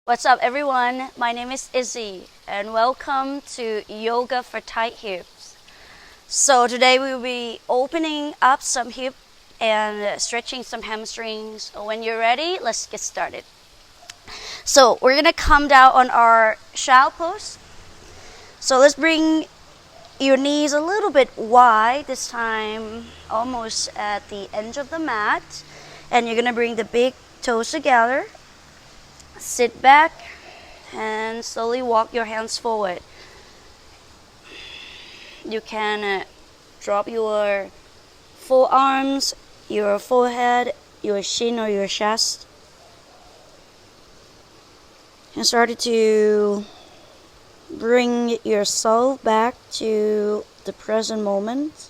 What's up, everyone? My name is Izzy, and welcome to Yoga for Tight Hips. So today we will be opening up some hip and stretching some hamstrings. When you're ready, let's get started. So we're gonna come down on our child pose. So let's bring your knees a little bit wide, this time almost at the edge of the mat, and you're gonna bring the big toes together. Sit back and slowly walk your hands forward. You can drop your forearms, your forehead, your shin or your chest, and start to bring yourself back to the present moment.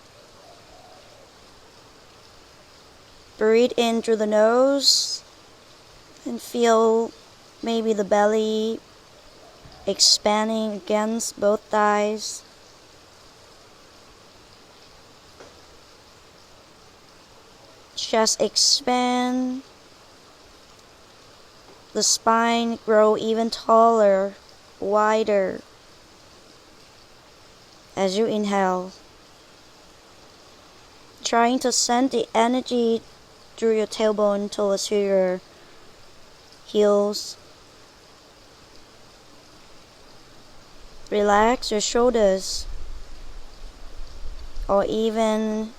Breathe in through the nose and feel maybe the belly expanding against both thighs. Chest expand. The spine grow even taller, wider as you inhale. Trying to send the energy through your tailbone towards your heels. Relax your shoulders, or even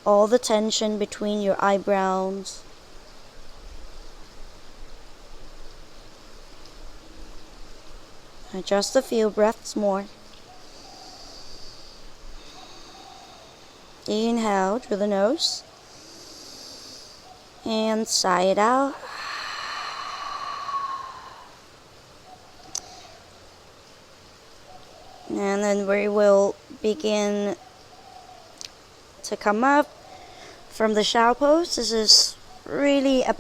all the tension between your eyebrows. Just a few breaths more. Inhale through the nose and sigh it out. And then we will begin to come up from the child pose. This is really a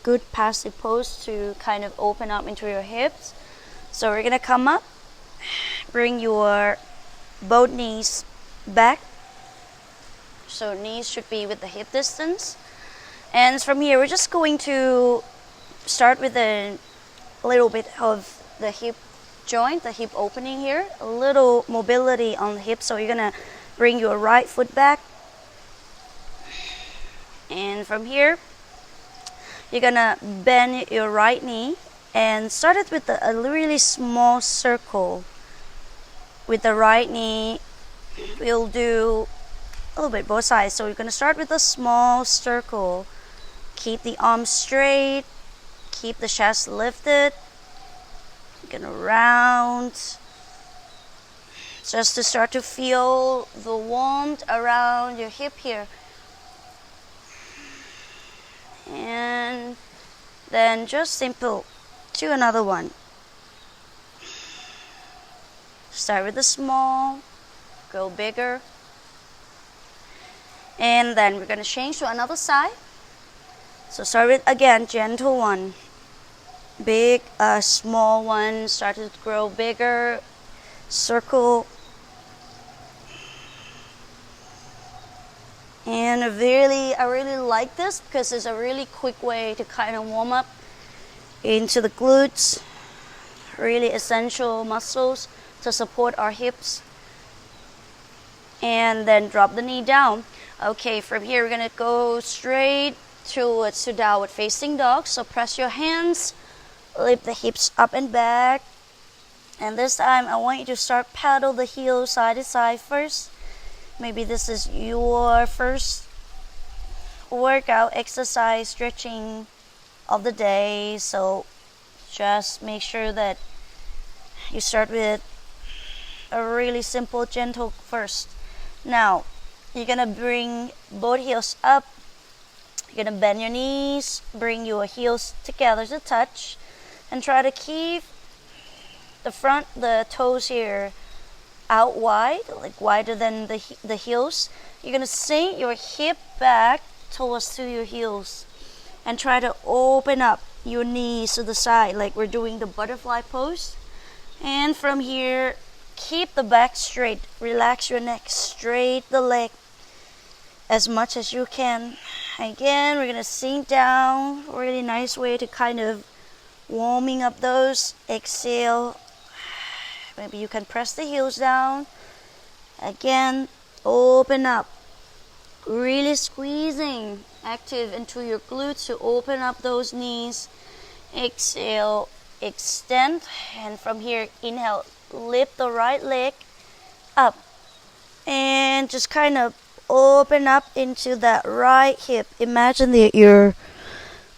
good passive pose to kind of open up into your hips. So we're gonna come up, bring your both knees back. So knees should be with the hip distance. And from here, we're just going to start with a little bit of the hip joint, the hip opening here, a little mobility on the hip. So you're gonna bring your right foot back, and from here you're gonna bend your right knee and start it with a really small circle. With the right knee, we'll do a little bit both sides. So you're gonna start with a small circle. Keep the arms straight, keep the chest lifted. Gonna round just to start to feel the warmth around your hip here, and then just simple to another one. Start with the small, go bigger, and then we're gonna change to another side. So start with, again, gentle one, big, small one, started to grow bigger, circle. And I really like this because it's a really quick way to kind of warm up into the glutes, really essential muscles to support our hips. And then drop the knee down. Okay, from here we're gonna go straight towards to downward facing dog. So press your hands, lift the hips up and back, and this time I want you to start paddle the heels side to side first. Maybe this is your first workout exercise stretching of the day, so just make sure that you start with a really simple, gentle first. Now you're gonna bring both heels up. You're gonna bend your knees, bring your heels together to touch, and try to keep the toes here out wide, like wider than the heels. You're gonna sink your hip back towards to your heels and try to open up your knees to the side like we're doing the butterfly pose. And from here, keep the back straight, relax your neck, straight the leg as much as you can. Again, we're gonna sink down, really nice way to kind of warming up those. Exhale. Maybe you can press the heels down. Again, open up. Really squeezing active into your glutes to open up those knees. Exhale, extend, and from here, inhale, lift the right leg up, and just kind of open up into that right hip. Imagine that you're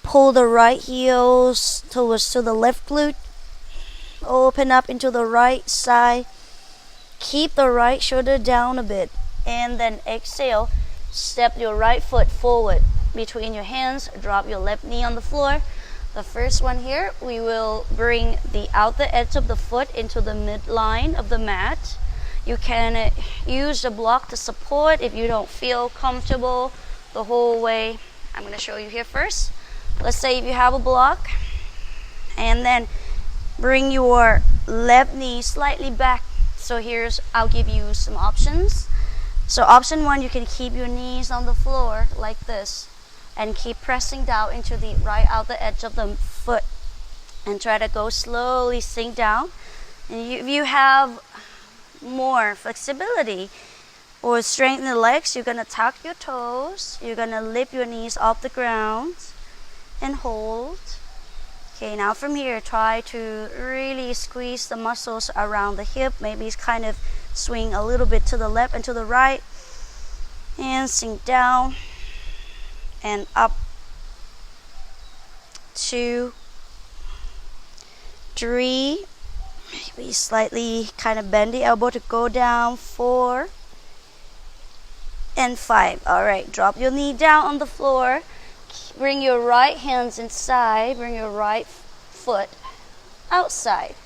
pull the right heels towards to the left glute. Open up into the right side. Keep the right shoulder down a bit, and then exhale. Step your right foot forward between your hands. Drop your left knee on the floor. The first one here, we will bring the outer edge of the foot into the midline of the mat. You can use the block to support if you don't feel comfortable the whole way. I'm going to show you here first. Let's say if you have a block, and then bring your left knee slightly back. So I'll give you some options. So option 1, you can keep your knees on the floor like this and keep pressing down into the right outer edge of the foot and try to go slowly sink down. And if you have more flexibility or strength in the legs, you're going to tuck your toes. You're going to lift your knees off the ground and hold. Okay, now from here, try to really squeeze the muscles around the hip. Maybe it's kind of swing a little bit to the left and to the right. And sink down and up. 2, 3. Maybe slightly kind of bend the elbow to go down. 4 and 5. All right, drop your knee down on the floor. Bring your right hands inside. Bring your right foot outside.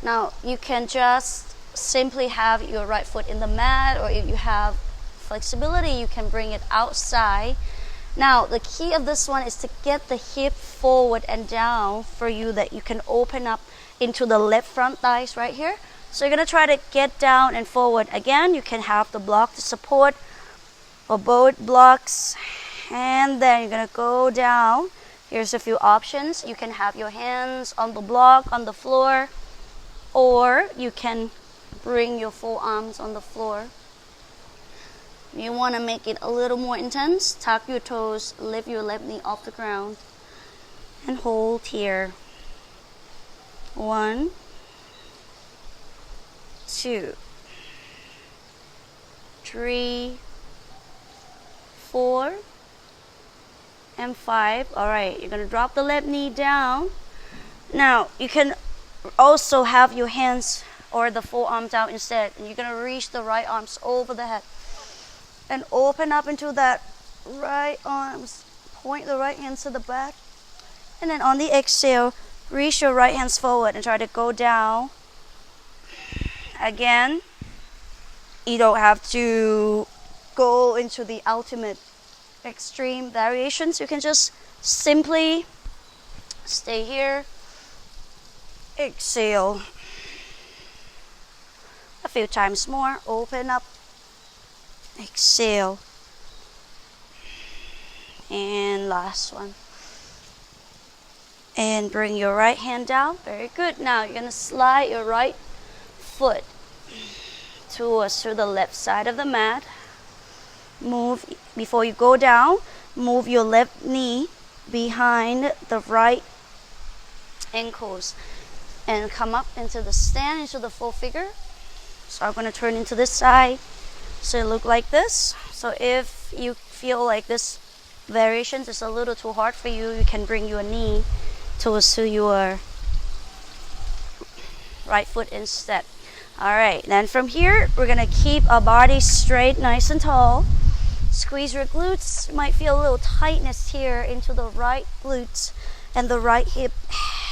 Now you can just simply have your right foot in the mat, or if you have flexibility, you can bring it outside. Now the key of this one is to get the hip forward and down for you, that you can open up into the left front thighs right here. So you're going to try to get down and forward. Again, you can have the block to support or both blocks. And then you're going to go down. Here's a few options. You can have your hands on the block, on the floor, or you can bring your forearms on the floor. You want to make it a little more intense. Tuck your toes, lift your left knee off the ground, and hold here. 1, 2, 3, 4, and 5. All right, you're going to drop the left knee down. Now, you can also have your hands or the forearm down instead. And you're going to reach the right arms over the head and open up into that right arms. Point the right hands to the back. And then on the exhale, reach your right hands forward and try to go down. Again, you don't have to go into the ultimate extreme variations. You can just simply stay here. Exhale. A few times more. Open up. Exhale. And last one. And bring your right hand down. Very good. Now you're going to slide your right foot towards to the left side of the mat. Move, before you go down, move your left knee behind the right ankles and come up into the stand, into the full figure. So I'm going to turn into this side so it look like this. So if you feel like this variation is a little too hard for you, you can bring your knee towards to your right foot instead. All right, then from here, we're going to keep our body straight, nice and tall. Squeeze your glutes. You might feel a little tightness here into the right glutes and the right hip.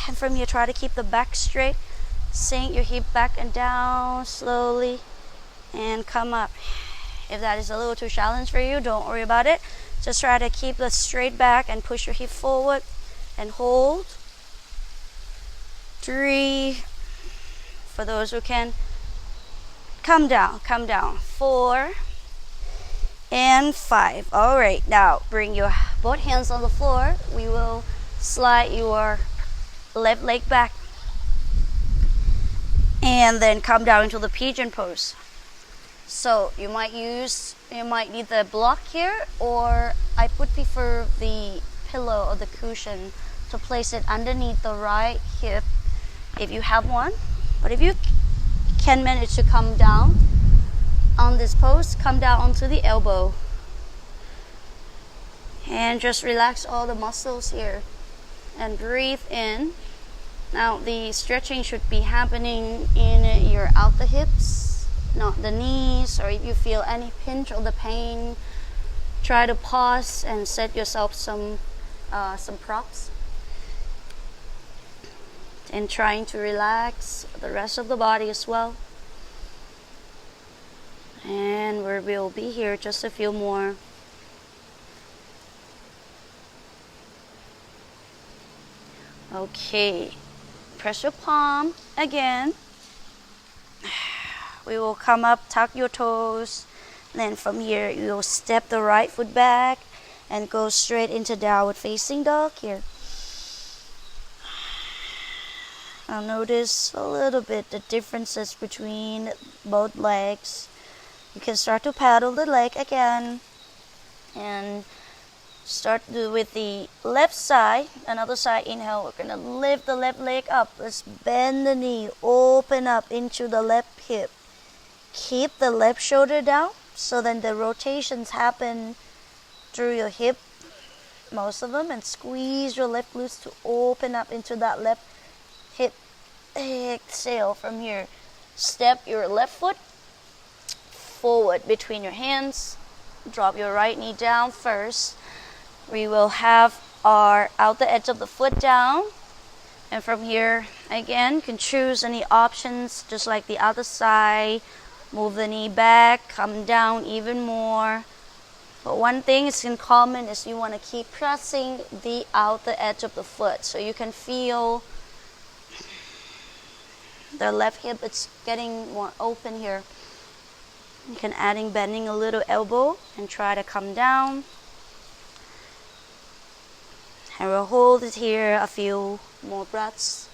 And from here, try to keep the back straight. Sink your hip back and down slowly and come up. If that is a little too challenging for you, don't worry about it. Just try to keep the straight back and push your hip forward and hold. 3. For those who can, come down, come down. 4 and 5. All right, now bring your both hands on the floor. We will slide your left leg back. And then come down into the pigeon pose. So you might need the block here, or I would prefer the pillow or the cushion to place it underneath the right hip if you have one. But if you can manage to come down on this pose, come down onto the elbow and just relax all the muscles here and breathe in. Now the stretching should be happening in your outer hips, not the knees. Or if you feel any pinch or the pain, try to pause and set yourself some props, and trying to relax the rest of the body as well. And we'll be here just a few more. Okay, press your palm again. We will come up, tuck your toes. Then from here, you will step the right foot back and go straight into downward facing dog here. Now notice a little bit the differences between both legs. You can start to paddle the leg again and start with the left side. Another side, inhale, we're going to lift the left leg up. Let's bend the knee, open up into the left hip. Keep the left shoulder down, so then the rotations happen through your hip, most of them, and squeeze your left glutes to open up into that left hip. Exhale from here. Step your left foot forward between your hands. Drop your right knee down first. We will have our outer edge of the foot down. And from here, again, you can choose any options, just like the other side. Move the knee back, come down even more. But one thing is in common is you want to keep pressing the outer edge of the foot, so you can feel the left hip, it's getting more open here. You can bending a little elbow and try to come down. And we'll hold it here a few more breaths.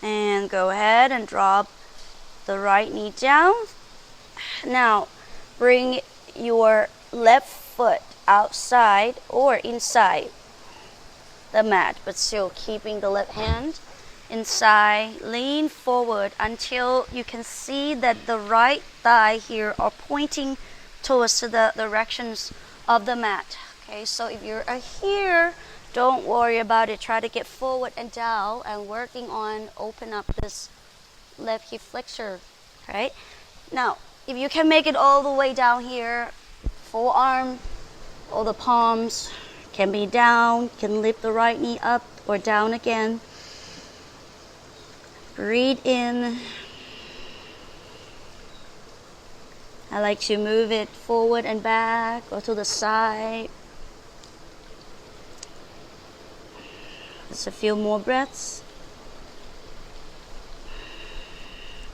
And go ahead and drop the right knee down. Now bring your left foot outside or inside the mat, but still keeping the left hand inside. Lean forward until you can see that the right thigh here are pointing towards the directions of the mat. Okay, so if you're here, don't worry about it. Try to get forward and down and working on open up this left hip flexor. Right? Now, if you can make it all the way down here, forearm, all the palms can be down. Can lift the right knee up or down again. Breathe in. I like to move it forward and back or to the side. Just a few more breaths.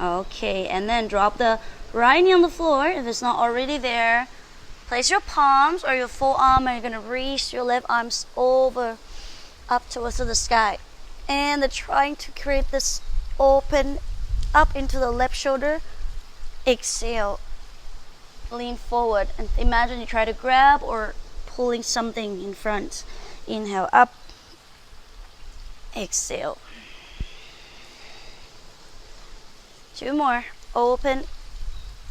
Okay, and then drop the right knee on the floor if it's not already there. Place your palms or your forearm, and you're going to reach your left arms over up towards the sky. And they're trying to create this open up into the left shoulder. Exhale. Lean forward and imagine you try to grab or pulling something in front. Inhale up. Exhale. Two more. Open.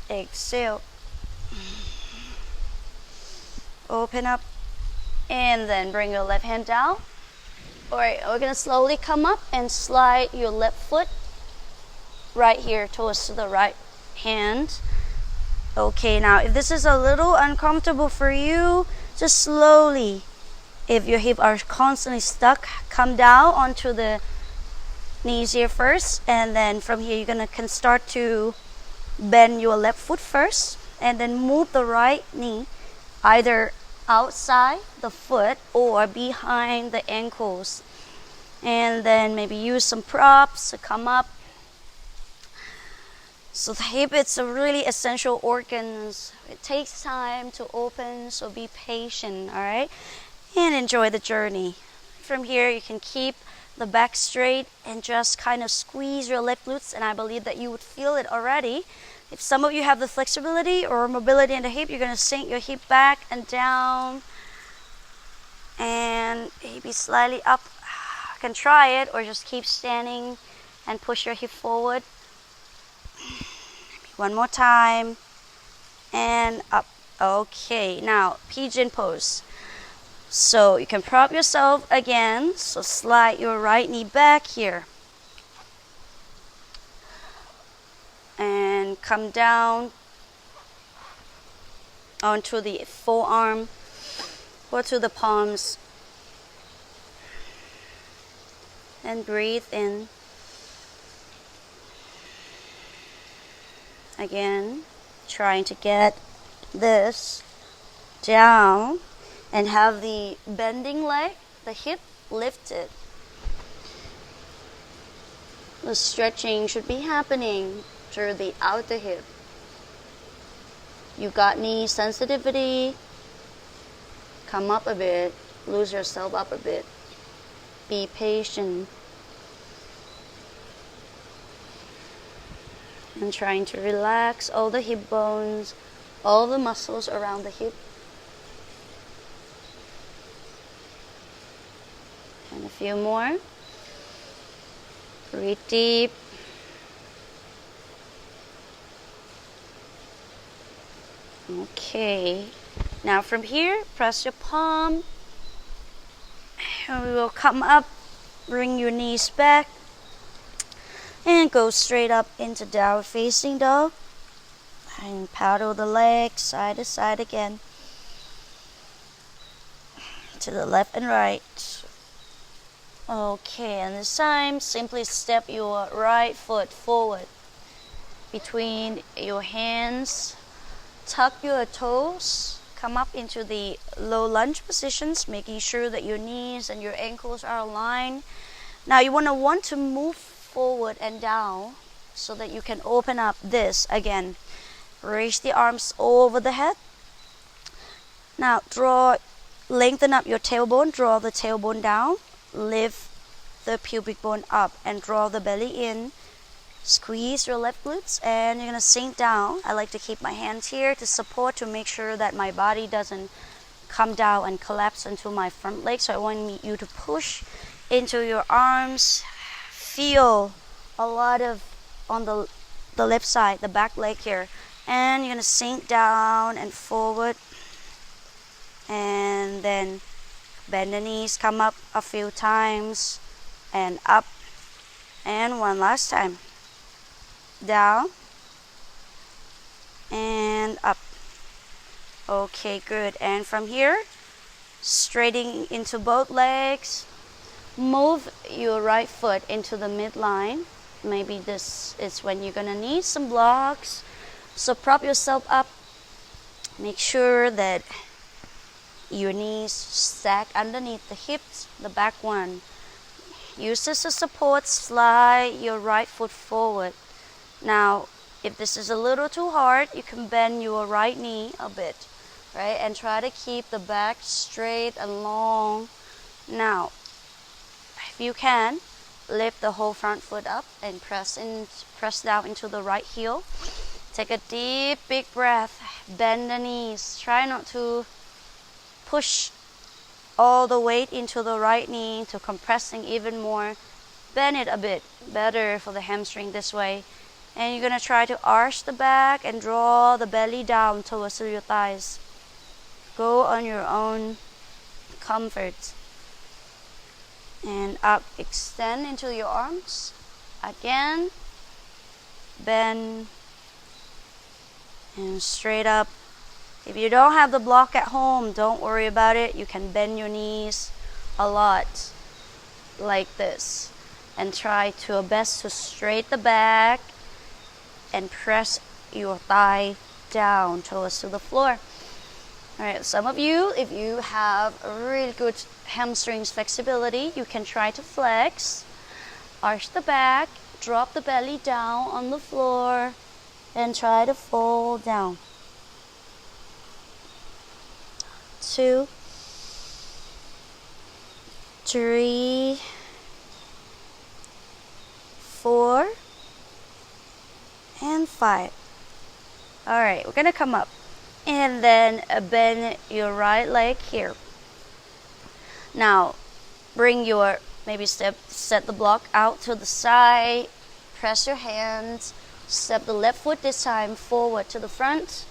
Exhale. Open up. And then bring your left hand down. Alright, we're going to slowly come up and slide your left foot right here towards the right hand. Okay, now if this is a little uncomfortable for you, just slowly, if your hips are constantly stuck, come down onto the knees here first, and then from here you're gonna can start to bend your left foot first, and then move the right knee either outside the foot or behind the ankles, and then maybe use some props to come up. So the hip, it's a really essential organ. It takes time to open, so be patient, all right? And enjoy the journey. From here, you can keep the back straight and just kind of squeeze your left glutes, and I believe that you would feel it already. If some of you have the flexibility or mobility in the hip, you're going to sink your hip back and down and maybe slightly up. You can try it or just keep standing and push your hip forward. One more time and up. Okay, now pigeon pose. So you can prop yourself again. So slide your right knee back here and come down onto the forearm or to the palms and breathe in. Again, trying to get this down and have the bending leg, the hip lifted. The stretching should be happening through the outer hip. You got knee sensitivity, come up a bit, lose yourself up a bit. Be patient. And trying to relax all the hip bones, all the muscles around the hip. And a few more. Breathe deep. Okay. Now from here, press your palm. And we will come up, bring your knees back. And go straight up into downward facing dog. And paddle the legs side to side again. To the left and right. Okay, and this time, simply step your right foot forward between your hands. Tuck your toes. Come up into the low lunge positions, making sure that your knees and your ankles are aligned. Now you want to move forward and down so that you can open up this again. Raise the arms over the head. Now lengthen up your tailbone, draw the tailbone down, lift the pubic bone up and draw the belly in. Squeeze your left glutes and you're going to sink down. I like to keep my hands here to support, to make sure that my body doesn't come down and collapse into my front leg. So I want you to push into your arms. Feel a lot of on the left side, the back leg here, and you're gonna sink down and forward, and then bend the knees, come up a few times and up, and one last time, down and up. Okay, good. And from here, straightening into both legs. Move your right foot into the midline. Maybe this is when you're gonna need some blocks. So prop yourself up. Make sure that your knees stack underneath the hips, the back one. Use this as support. Slide your right foot forward. Now, if this is a little too hard, you can bend your right knee a bit, right? And try to keep the back straight and long. Now, if you can, lift the whole front foot up and press down into the right heel. Take a deep, big breath. Bend the knees. Try not to push all the weight into the right knee to compressing even more. Bend it a bit. Better for the hamstring this way. And you're going to try to arch the back and draw the belly down towards your thighs. Go on your own comfort. And up, extend into your arms. Again, bend and straight up. If you don't have the block at home, don't worry about it. You can bend your knees a lot like this and try to your best to straighten the back and press your thigh down towards to the floor. Alright, some of you, if you have a really good hamstrings flexibility, you can try to flex, arch the back, drop the belly down on the floor, and try to fold down. 2, 3, 4, and 5. All right, we're gonna come up and then bend your right leg here. Now bring your set the block out to the side, press your hands, step the left foot this time forward to the front,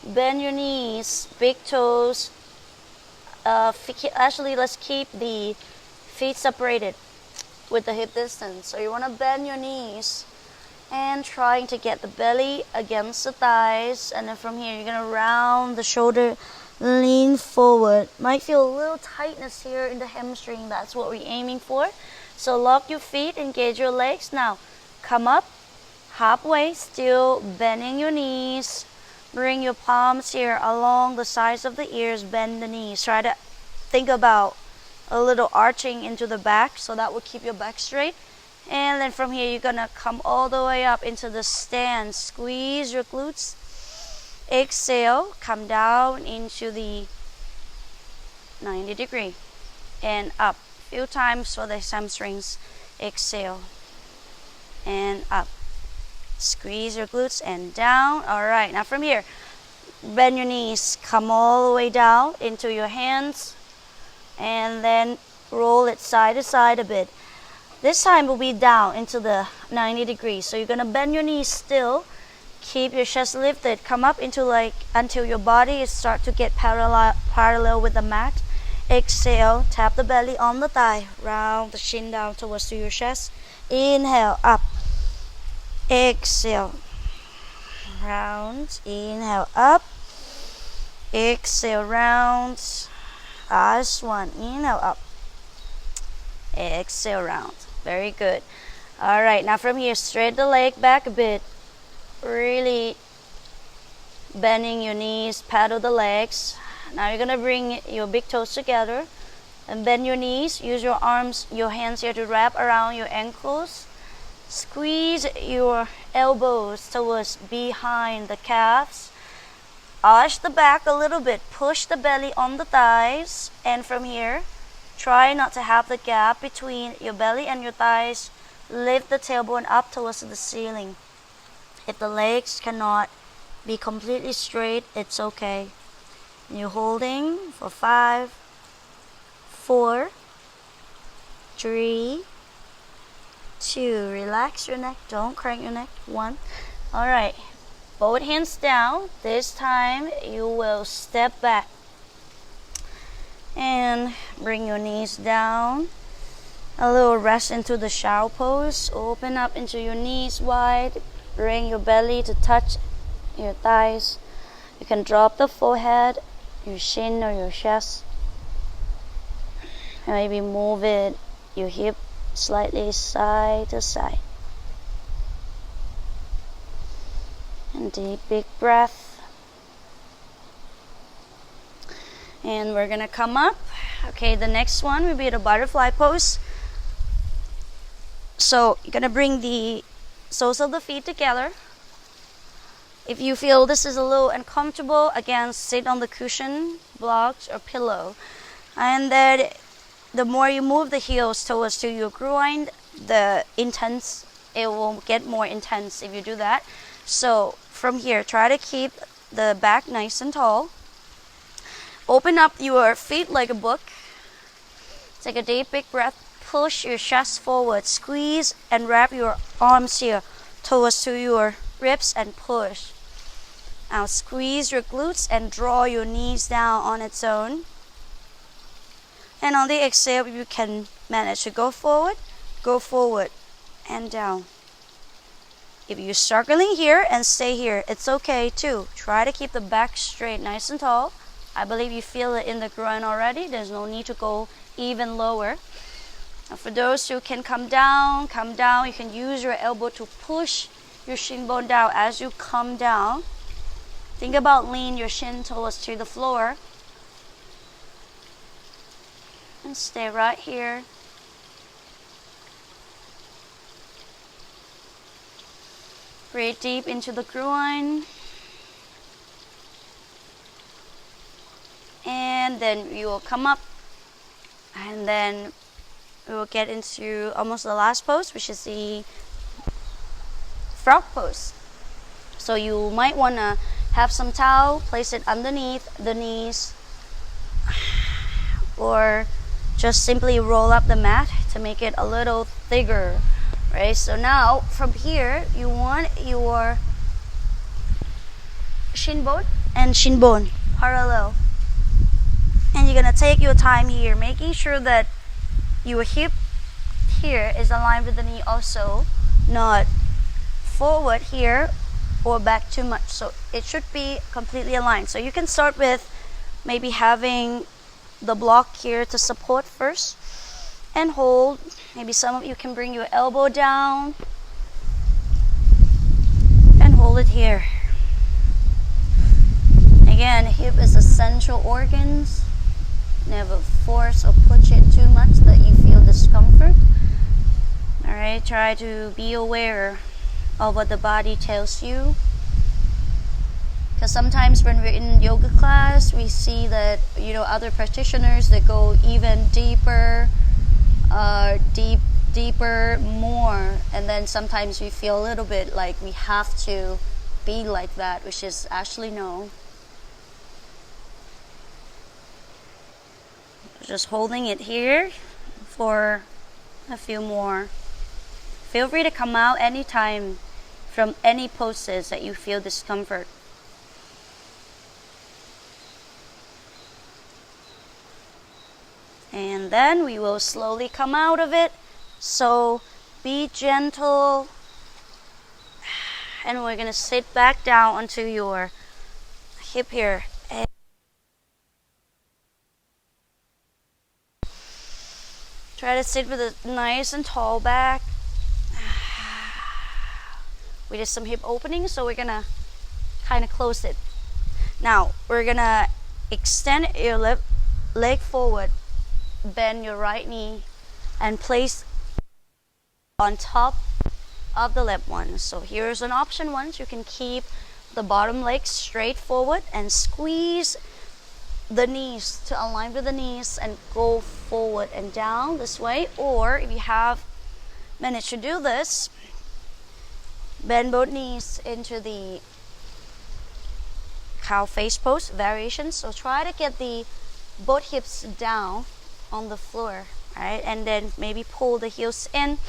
bend your knees, big toes. Actually, let's keep the feet separated with the hip distance. So you want to bend your knees and trying to get the belly against the thighs, and then from here you're going to round the shoulder, lean forward. Might feel a little tightness here in the hamstring. That's what we're aiming for. So lock your feet, engage your legs. Now come up halfway, still bending your knees. Bring your palms here along the sides of the ears, bend the knees. Try to think about a little arching into the back, so that will keep your back straight. And then from here you're gonna come all the way up into the stand. Squeeze your glutes. Exhale, come down into the 90 degree and up. Few times for the hamstrings. Exhale and up. Squeeze your glutes and down. All right, now from here, bend your knees, come all the way down into your hands, and then roll it side to side a bit. This time will be down into the 90 degrees. So you're gonna bend your knees still, keep your chest lifted, come up into until your body start to get parallel with the mat. Exhale, tap the belly on the thigh, round the chin down towards your chest. Inhale, up. Exhale, round. Inhale, up. Exhale, round. Last one. Inhale, up. Exhale, round. Very good. All right, now from here, straight the leg back a bit. Really bending your knees, paddle the legs. Now you're gonna bring your big toes together and bend your knees. Use your arms, your hands here to wrap around your ankles. Squeeze your elbows towards behind the calves. Arch the back a little bit. Push the belly on the thighs. And from here, try not to have the gap between your belly and your thighs. Lift the tailbone up towards the ceiling. If the legs cannot be completely straight, it's okay. You're holding for 5, 4, 3, 2. Relax your neck. Don't crank your neck. 1. All right. Both hands down. This time you will step back and bring your knees down. A little rest into the shower pose. Open up into your knees wide. Bring your belly to touch your thighs. You can drop the forehead, your chin or your chest. Maybe move it, your hip slightly side to side. And deep big breath. And we're gonna come up. Okay, the next one will be the butterfly pose. So you're gonna bring the soles of the feet together. If you feel this is a little uncomfortable, again, sit on the cushion, blocks, or pillow. And then the more you move the heels towards to your groin, it will get more intense if you do that. So from here, try to keep the back nice and tall. Open up your feet like a book. Take a deep, big breath. Push your chest forward. Squeeze and wrap your arms here towards to your ribs and push. Now squeeze your glutes and draw your knees down on its own. And on the exhale, you can manage to go forward and down. If you're struggling here and stay here, it's okay too. Try to keep the back straight, nice and tall. I believe you feel it in the groin already. There's no need to go even lower. Now for those who can come down. You can use your elbow to push your shin bone down as you come down. Think about lean your shin towards to the floor. And stay right here. Breathe deep into the groin. And then you will come up, and then we will get into almost the last pose, which is the frog pose. So you might want to have some towel, place it underneath the knees, or just simply roll up the mat to make it a little thicker, right? So now from here, you want your shin bone and shin bone parallel. And you're going to take your time here, making sure that your hip here is aligned with the knee also, not forward here or back too much. So it should be completely aligned. So you can start with maybe having the block here to support first and hold. Maybe some of you can bring your elbow down and hold it here. Again, hip is essential organs. Never force or push it too much that you feel discomfort. Alright, try to be aware of what the body tells you. Because sometimes when we're in yoga class, we see that, you know, other practitioners that go even deeper, deeper, more. And then sometimes we feel a little bit like we have to be like that, which is actually no. Just holding it here for a few more. Feel free to come out anytime from any poses that you feel discomfort. And then we will slowly come out of it. So be gentle. And we're going to sit back down onto your hip here. Try to sit with a nice and tall back. We did some hip opening, so we're gonna kind of close it. Now, we're gonna extend your left leg forward, bend your right knee, and place on top of the left one. So here's an option once. You can keep the bottom leg straight forward and squeeze the knees to align with the knees and go forward and down this way. Or if you have managed to do this, bend both knees into the cow face pose variation. So try to get the both hips down on the floor, right? And then maybe pull the heels in.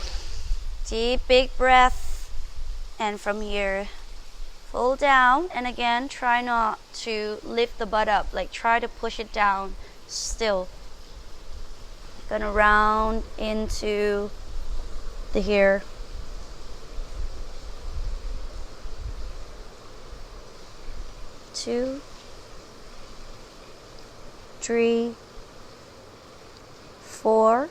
Deep big breath, and from here fold down, and again try not to lift the butt up, like try to push it down still. Gonna round into the here. Two, three, four,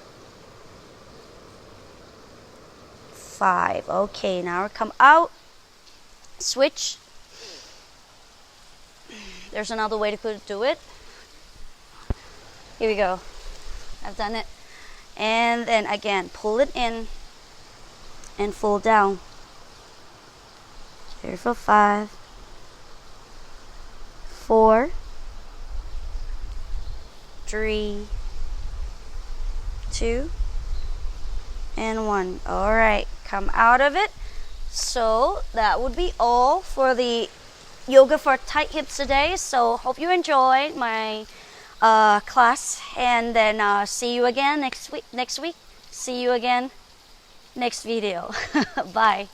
five. Okay, now we come out. Switch. There's another way to do it. Here we go. I've done it. And then again, pull it in and fold down. Here for 5, 4, 3, 2, and 1. All right, come out of it. So that would be all for the yoga for tight hips today. So hope you enjoyed my class, and then see you again next week. See you again next video. Bye.